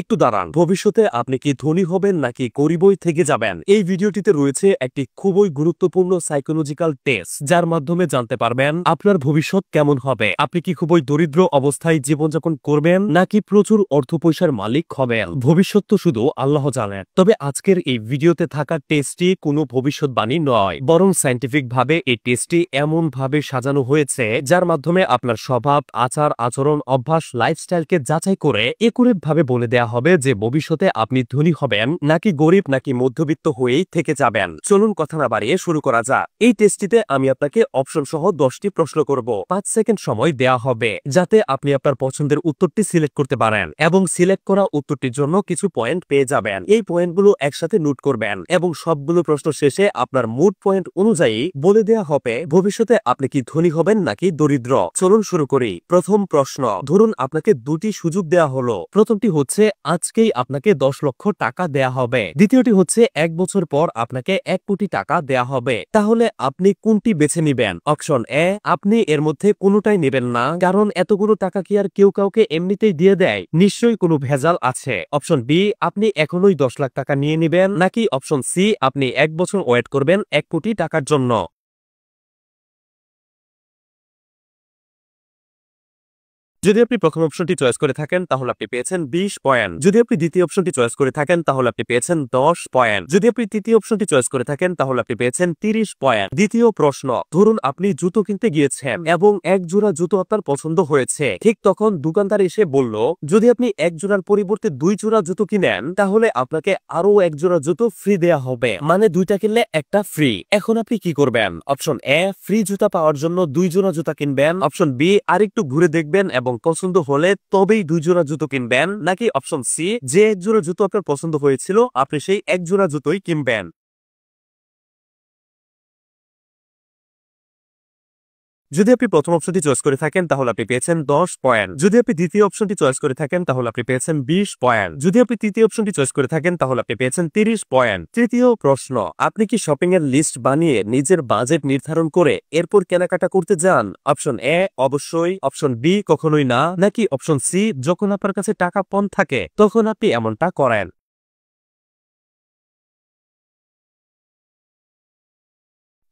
একটু দাঁড়ান, ভবিষ্যতে আপনি কি ধনী হবেন নাকি গরিবই থেকে যাবেন? এই ভিডিওটিতে রয়েছে একটি খুবই গুরুত্বপূর্ণ সাইকোলজিক্যাল টেস্ট, যার মাধ্যমে জানতে পারবেন আপনার ভবিষ্যৎ কেমন হবে। আপনি কি খুবই দরিদ্র অবস্থায় জীবনযাপন করবেন নাকি প্রচুর অর্থ পয়সার মালিক হবেন? ভবিষ্যৎ তো শুধু আল্লাহ জানেন। তবে আজকের এই ভিডিওতে থাকা টেস্টটি কোনো ভবিষ্যৎবাণী নয়, বরং সায়েন্টিফিক ভাবে এই টেস্টটি এমন ভাবে সাজানো হয়েছে যার মাধ্যমে আপনার স্বভাব, আচার আচরণ, অভ্যাস, লাইফস্টাইলকে যাচাই করে একুরেট ভাবে বলে দেয়া হবে যে ভবিষ্যতে আপনি ধনী হবেন নাকি গরিব নাকি মধ্যবিত্ত হয়েই থেকে যাবেন। চলুন কথা না বাড়িয়ে শুরু করা যাক। এই টেস্টটিতে আমি আপনাকে অপশন সহ 10টি প্রশ্ন করব। 5 সেকেন্ড সময় দেয়া হবে যাতে আপনি আপনার পছন্দের উত্তরটি সিলেক্ট করতে পারেন এবং সিলেক্ট করা উত্তরটির জন্য কিছু পয়েন্ট পেয়ে যাবেন। এই পয়েন্টগুলো একসাথে নোট করবেন এবং সবগুলো প্রশ্ন শেষে আপনার মোট পয়েন্ট অনুযায়ী বলে দেয়া হবে ভবিষ্যতে আপনি কি ধনী হবেন নাকি দরিদ্র। চলুন শুরু করি। প্রথম প্রশ্ন, ধরুন আপনাকে দুটি সুযোগ দেয়া হলো। প্রথমটি হচ্ছে আজকেই আপনাকে 10 লক্ষ টাকা দেয়া হবে, দ্বিতীয়টি হচ্ছে 1 বছর পর আপনাকে 1 কোটি টাকা দেয়া হবে। তাহলে আপনি কোনটি বেছে নিবেন? অপশন এ, আপনি এর মধ্যে কোনোটাই নেবেন না, কারণ এতগুলো টাকা কি আর কেউ কাউকে এমনিতেই দিয়ে দেয়? নিশ্চয়ই কোনো ভেজাল আছে। অপশন বি, আপনি এখনোই 10 লাখ টাকা নিয়ে নিবেন, নাকি অপশন সি, আপনি 1 বছর ওয়েট করবেন 1 কোটি টাকার জন্য। যদি আপনি প্রথম অপশনটি চয়েস করে থাকেন তাহলে আপনি পেয়েছেন 20 পয়েন্ট। যদি আপনি দ্বিতীয় অপশনটি চয়েস করে থাকেন তাহলে আপনি পেয়েছেন 10 পয়েন্ট। যদি আপনি তৃতীয় অপশনটি চয়েস করে থাকেন তাহলে আপনি পেয়েছেন 30 পয়েন্ট। দ্বিতীয় প্রশ্ন, ধরুন আপনি জুতো কিনতে গিয়েছেন এবং এক জোড়া জুতো আপনার পছন্দ হয়েছে। ঠিক তখন দোকানদার এসে বলল, যদি আপনি এক জোড়ার পরিবর্তে 2 জোড়া জুতো কিনেন তাহলে আপনাকে আরো 1 জোড়া জুতো ফ্রি দেয়া হবে, মানে 2টা কিনলে একটা ফ্রি। এখন আপনি কি করবেন? অপশন এ, ফ্রি জুতা পাওয়ার জন্য 2 জোড়া জুতা কিনবেন। অপশন বি, আরেকটু ঘুরে দেখবেন এবং পছন্দ হলে তবেই 2 জোড়া জুতো কিনবেন, নাকি অপশন সি, যে 1 জোড়া জুতো আপনার পছন্দ হয়েছিল আপনি সেই 1 জোড়া জুতোই কিনবেন। যদি আপনি প্রথম অপশনটি চয়েস করে থাকেন তাহলে আপনি পেয়েছেন 10 পয়েন্ট। যদি আপনি দ্বিতীয় অপশনটি চয়েস করে থাকেন তাহলে আপনি পেয়েছেন 20 পয়েন্ট। যদি আপনি তৃতীয় অপশনটি চয়েস করে থাকেন তাহলে আপনি পেয়েছেন 30 পয়েন্ট। তৃতীয় প্রশ্ন, আপনি কি শপিং এর লিস্ট বানিয়ে নিজের বাজেট নির্ধারণ করে এরপর কেনাকাটা করতে যান? অপশন এ, অবশ্যই। অপশন বি, কখনোই না, নাকি অপশন সি, যখন আপনার কাছে টাকা কম থাকে তখন আপনি এমনটা করেন।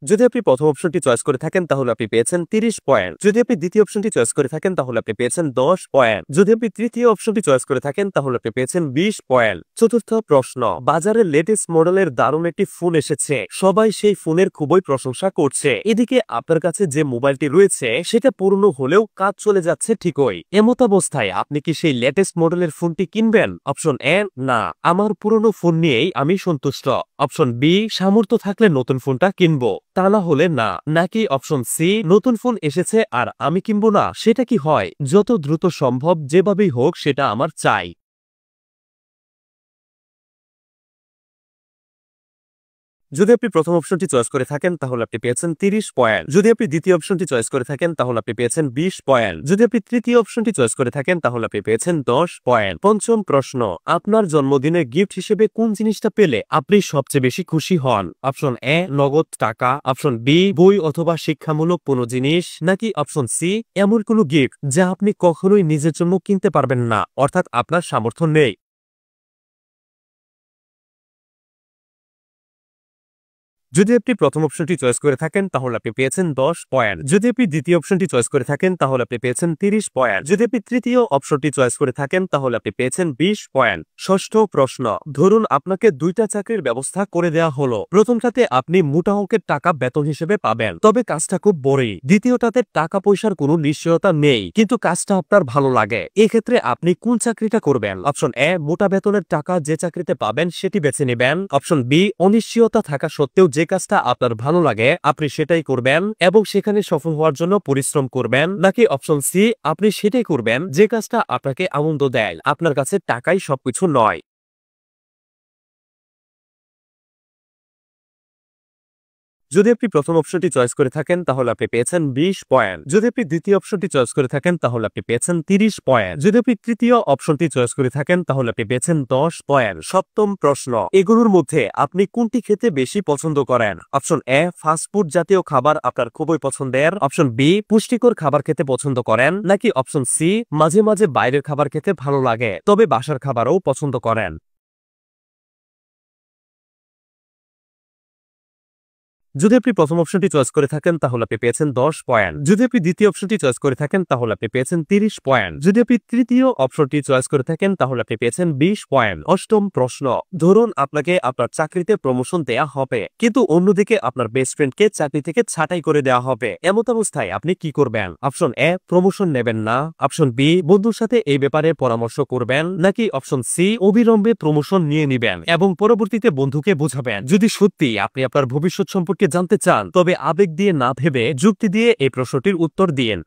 যদি আপনি প্রথম অপশনটি চয়েস করে থাকেন তাহলে আপনি পেয়েছেন 30 পয়েন্ট। যদি আপনি দ্বিতীয় অপশনটি চয়েস করে থাকেন তাহলে আপনি পেয়েছেন 10 পয়েন্ট। যদি আপনি তৃতীয় অপশনটি চয়েস করে থাকেন তাহলে আপনি পেয়েছেন 20 পয়েন্ট। চতুর্থ প্রশ্ন, বাজারে লেটেস্ট মডেলের দারুণ একটি ফোন এসেছে, সবাই সেই ফোনের খুবই প্রশংসা করছে। এদিকে আপনার কাছে যে মোবাইলটি রয়েছে সেটা পুরনো হলেও কাজ চলে যাচ্ছে ঠিকই। এমত অবস্থায় আপনি কি সেই লেটেস্ট মডেলের ফোনটি কিনবেন? অপশন এ, না, আমার পুরনো ফোন নিয়েই আমি সন্তুষ্ট। অপশন বি, সামর্থ্য থাকলে নতুন ফোনটা কিনবো, তা না হলে না, নাকি অপশন সি, নতুন ফোন এসেছে আর আমি কিনবো না, সেটা কি হয়? যত দ্রুত সম্ভব যেভাবেই হোক সেটা আমার চাই। যদি আপনি প্রথম অপশনটি চয়েস করে থাকেন তাহলে আপনি পেয়েছেন 30 পয়েন্ট। যদি আপনি দ্বিতীয় অপশনটি চয়েস করে থাকেন তাহলে আপনি পেয়েছেন 20 পয়েন্ট। যদি আপনি তৃতীয় অপশনটি চয়েস করে থাকেন তাহলে আপনি পেয়েছেন 10 পয়েন্ট। পঞ্চম প্রশ্ন, আপনার জন্মদিনে গিফট হিসেবে কোন জিনিসটা পেলে আপনি সবচেয়ে বেশি খুশি হন? অপশন এ, নগদ টাকা। অপশন বি, বই অথবা শিক্ষামূলক কোনো জিনিস, নাকি অপশন সি, এমন কোনো গিফট যা আপনি কখনোই নিজের জন্য কিনতে পারবেন না, অর্থাৎ আপনার সামর্থ্য নেই। যদি আপনি প্রথম অপশনটি চয়েস করে থাকেন তাহলে আপনি পেয়েছেন 10 পয়েন্ট। যদি আপনি দ্বিতীয় অপশনটি চয়েস করে থাকেন তাহলে আপনি পেয়েছেন 30 পয়েন্ট। যদি আপনি তৃতীয় অপশনটি চয়েস করে থাকেন তাহলে আপনি পেয়েছেন 20 পয়েন্ট। ষষ্ঠ প্রশ্ন, ধরুন আপনাকে 2টা চাকরির ব্যবস্থা করে দেওয়া হলো। প্রথমটাতে আপনি মোটা অঙ্কের টাকা বেতন হিসেবে পাবেন, তবে কাজটা খুব বড়ই। দ্বিতীয়টাতে টাকা পয়সার কোনো নিশ্চয়তা নেই, কিন্তু কাজটা আপনার ভালো লাগে। এক্ষেত্রে আপনি কোন চাকরিটা করবেন? অপশন এ, মোটা বেতনের টাকা যে চাকরিতে পাবেন সেটি বেছে নেবেন। অপশন বি, অনিশ্চয়তা থাকা সত্ত্বেও যে কাজটা আপনার ভালো লাগে আপনি সেটাই করবেন এবং সেখানে সফল হওয়ার জন্য পরিশ্রম করবেন, নাকি অপশন সি, আপনি সেটাই করবেন যে কাজটা আপনাকে আনন্দ দেয়, আপনার কাছে টাকাই সবকিছু নয়। যদি আপনি প্রথম অপশনটি চয়েস করে থাকেন তাহলে আপনি পেয়েছেন 20 পয়েন্ট। যদি আপনি দ্বিতীয় অপশনটি চয়েস করে থাকেন তাহলে আপনি পেয়েছেন 30 পয়েন্ট। যদি আপনি তৃতীয় অপশনটি চয়েস করে থাকেন তাহলে আপনি পেয়েছেন 10 পয়েন্ট। সপ্তম প্রশ্ন, এগুলোর মধ্যে আপনি কোনটি খেতে বেশি পছন্দ করেন? অপশন এ, ফাস্টফুড জাতীয় খাবার আপনার খুবই পছন্দের। অপশন বি, পুষ্টিকর খাবার খেতে পছন্দ করেন। নাকি অপশন সি, মাঝে মাঝে বাইরের খাবার খেতে ভালো লাগে তবে বাসার খাবারও পছন্দ করেন। যদি আপনি প্রথম অপশনটি চয়েস করে থাকেন তাহলে আপনি পেয়েছেন 10 পয়েন্ট। যদি আপনি দ্বিতীয় অপশনটি চয়েস করে থাকেন তাহলে আপনি পেয়েছেন 30 পয়েন্ট। যদি আপনি তৃতীয় অপশনটি চয়েস করে থাকেন তাহলে আপনি পেয়েছেন 20 পয়েন্ট। অষ্টম প্রশ্ন, ধরুন আপনাকে আপনার চাকরিতে প্রমোশন দেয়া হবে কিন্তু অন্যদিকে আপনার বেস্ট ফ্রেন্ডকে চাকরি থেকে ছাঁটাই করে দেওয়া হবে। এমত অবস্থায় আপনি কি করবেন? অপশন এ, প্রমোশন নেবেন না। অপশন বি, বন্ধুর সাথে এই ব্যাপারে পরামর্শ করবেন। নাকি অপশন সি, অবিলম্বে প্রমোশন নিয়ে নিবেন এবং পরবর্তীতে বন্ধুকে বোঝাবেন। যদি সত্যি আপনি আপনার ভবিষ্যৎ সম্পর্কে জানতে চান তবে আবেগ দিয়ে না ভেবে যুক্তি দিয়ে এই প্রশ্নটির উত্তর দিন।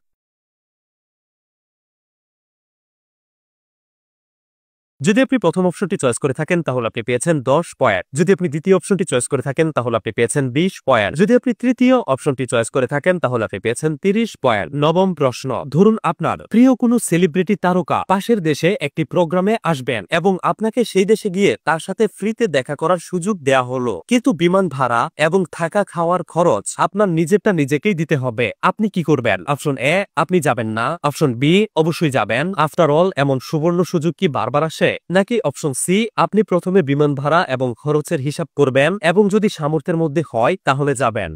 যদি আপনি প্রথম অপশনটি চয়েস করে থাকেন তাহলে আপনি পেয়েছেন 10 পয়েন্ট। যদি আপনি দ্বিতীয় অপশনটি চয়েস করে থাকেন তাহলে আপনি পেয়েছেন 20 পয়েন্ট। যদি আপনি তৃতীয় অপশনটি চয়েস করে থাকেন তাহলে আপনি পেয়েছেন 30 পয়েন্ট। নবম প্রশ্ন, ধরুন আপনার প্রিয় কোনো সেলিব্রিটি তারকা পাশের দেশে একটি প্রোগ্রামে আসবেন এবং আপনাকে সেই দেশে গিয়ে তার সাথে ফ্রিতে দেখা করার সুযোগ দেয়া হলো, কিন্তু বিমান ভাড়া এবং থাকা খাওয়ার খরচ আপনার নিজেরটা নিজেকেই দিতে হবে। আপনি কি করবেন? অপশন এ, আপনি যাবেন না। অপশন বি, অবশ্যই যাবেন। আফটার অল এমন সুবর্ণ সুযোগ কি বারবার আসে? নাকি অপশন সি, আপনি প্রথমে বিমান ভাড়া এবং খরচের হিসাব করবেন এবং যদি সামর্থ্যের মধ্যে হয় তাহলে যাবেন।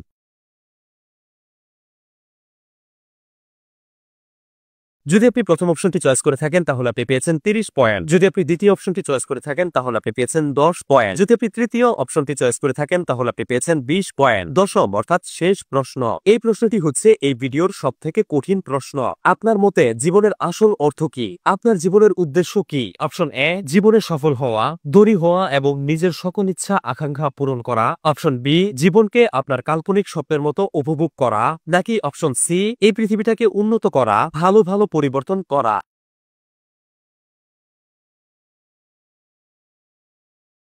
যদি আপনি প্রথম অপশনটি চয়েস করে থাকেন তাহলে আপনি পেয়েছেন 30 পয়েন্ট। যদি আপনি দ্বিতীয় অপশনটি চয়েস করে থাকেন তাহলে আপনি পেয়েছেন 10 পয়েন্ট। যদি আপনি তৃতীয় অপশনটি চয়েস করে থাকেন তাহলে আপনি পেয়েছেন 20 পয়েন্ট। দশম অর্থাৎ শেষ প্রশ্ন, এই প্রশ্নটি হচ্ছে এই ভিডিওর সবথেকে কঠিন প্রশ্ন। আপনার মতে জীবনের আসল অর্থ কি? আপনার জীবনের উদ্দেশ্য কি? অপশন এ, জীবনে সফল হওয়া, ধনী হওয়া এবং নিজের সকল ইচ্ছা আকাঙ্ক্ষা পূরণ করা। অপশন বি, জীবনকে আপনার কাল্পনিক স্বপ্নের মতো উপভোগ করা। নাকি অপশন সি, এই পৃথিবীটাকে উন্নত করা, ভালো ভালো পরিবর্তন করা।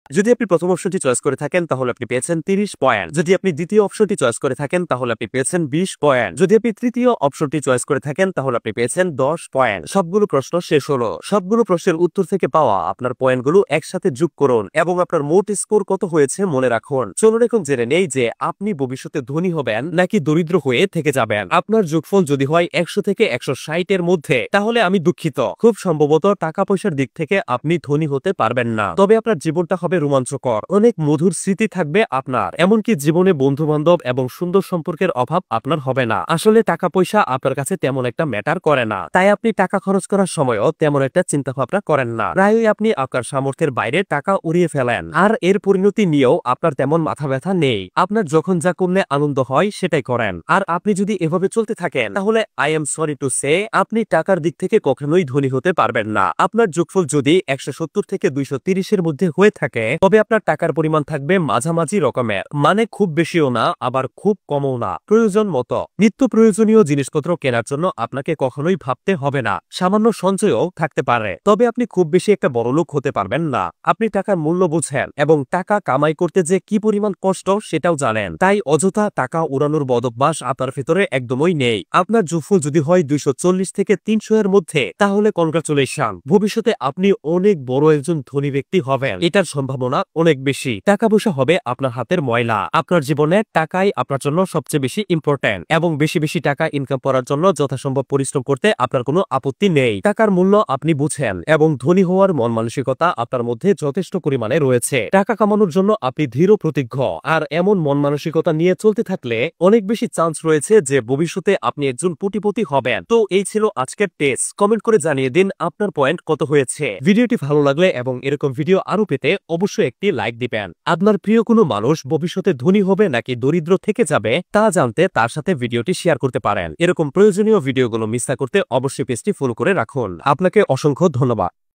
যদি আপনি প্রথম অপশনটি চয়েস করে থাকেন তাহলে আপনি পেয়েছেন 30 পয়েন্ট। যদি আপনি দ্বিতীয় অপশনটি চয়েস করে থাকেন তাহলে আপনি পেয়েছেন 20 পয়েন্ট। যদি আপনি তৃতীয় অপশনটি চয়েস করে থাকেন তাহলে আপনি পেয়েছেন 10 পয়েন্ট। সবগুলো প্রশ্ন শেষ হলো। সবগুলো প্রশ্নের উত্তর থেকে পাওয়া আপনার পয়েন্টগুলো একসাথে যোগ করুন এবং আপনার মোট স্কোর কত হয়েছে মনে রাখুন। চলুন এখন জেনে নেই যে আপনি ভবিষ্যতে ধনী হবেন নাকি দরিদ্র হয়ে থেকে যাবেন। আপনার যোগফল যদি হয় 100 থেকে 160 এর মধ্যে তাহলে আমি দুঃখিত, খুব সম্ভবত টাকা পয়সার দিক থেকে আপনি ধনী হতে পারবেন না, তবে আপনার জীবনটা হবে রোমাঞ্চকর, অনেক মধুর স্মৃতি থাকবে আপনার, এমনকি জীবনে বন্ধু বান্ধব এবং সুন্দর সম্পর্কের অভাব আপনার হবে না। আসলে টাকা পয়সা আপনার কাছে তেমন একটা ম্যাটার করে না, তাই আপনি টাকা খরচ করার সময়ও তেমন একটা চিন্তা ভাবনা করেন না। প্রায়ই আপনি আপনার সামর্থ্যের বাইরে টাকা উড়িয়ে ফেলেন আর এর পরিণতি নিয়েও আপনার তেমন মাথা ব্যথা নেই। আপনার যখন যা করলে আনন্দ হয় সেটাই করেন। আর আপনি যদি এভাবে চলতে থাকেন তাহলে I am sorry to say আপনি টাকার দিক থেকে কখনোই ধনী হতে পারবেন না। আপনার যোগফল যদি 170 থেকে 230 এর মধ্যে হয়ে থাকে তবে আপনার টাকার পরিমাণ থাকবে মাঝামাঝি রকমের, মানে খুব বেশিও না আবার খুব কমও না। প্রয়োজন মতো নিত্য প্রয়োজনীয় জিনিসপত্র কেনার জন্য আপনাকে কখনোই ভাবতে হবে না। সামান্য সঞ্চয়ও থাকতে পারে, তবে আপনি খুব বেশি একটা বড়লোক হতে পারবেন না। আপনি টাকার মূল্য বুঝেন এবং টাকা কামাই করতে যে কি পরিমাণ কষ্ট সেটাও জানেন, তাই অযথা টাকা উড়ানোর বদভ্যাস আপনার ভেতরে একদমই নেই। আপনার যোগফল যদি হয় 240 থেকে 300 এর মধ্যে তাহলে কনগ্রাচুলেশন, ভবিষ্যতে আপনি অনেক বড় একজন ধনী ব্যক্তি হবেন, এটার সম্ভাবনা অনেক বেশি। টাকা পয়সা হবে আপনার হাতের ময়লা। আপনার জীবনে টাকাই আপনার জন্য সবচেয়ে বেশি ইম্পর্টেন্ট এবং বেশি বেশি টাকা ইনকাম করার জন্য যথাসম্ভব পরিশ্রম করতে আপনার কোনো আপত্তি নেই। টাকার মূল্য আপনি বুঝেন এবং ধনী হওয়ার মন মানসিকতা আপনার মধ্যে যথেষ্ট পরিমাণে রয়েছে। টাকা কামানোর জন্য আপনি দৃঢ় প্রতিজ্ঞ, আর এমন মন মানসিকতা নিয়ে চলতে থাকলে অনেক বেশি চান্স রয়েছে যে ভবিষ্যতে আপনি একজন কোটিপতি হবেন। তো এই ছিল আজকের টেস্ট। কমেন্ট করে জানিয়ে দিন আপনার পয়েন্ট কত হয়েছে। ভিডিওটি ভালো লাগলে এবং এরকম ভিডিও আরো পেতে অবশ্যই একটি লাইক দিবেন। আপনার প্রিয় কোনো মানুষ ভবিষ্যতে ধনী হবে নাকি দরিদ্র থেকে যাবে তা জানতে তার সাথে ভিডিওটি শেয়ার করতে পারেন। এরকম প্রয়োজনীয় ভিডিওগুলো মিস না করতে অবশ্যই পেজটি ফলো করে রাখুন। আপনাকে অসংখ্য ধন্যবাদ।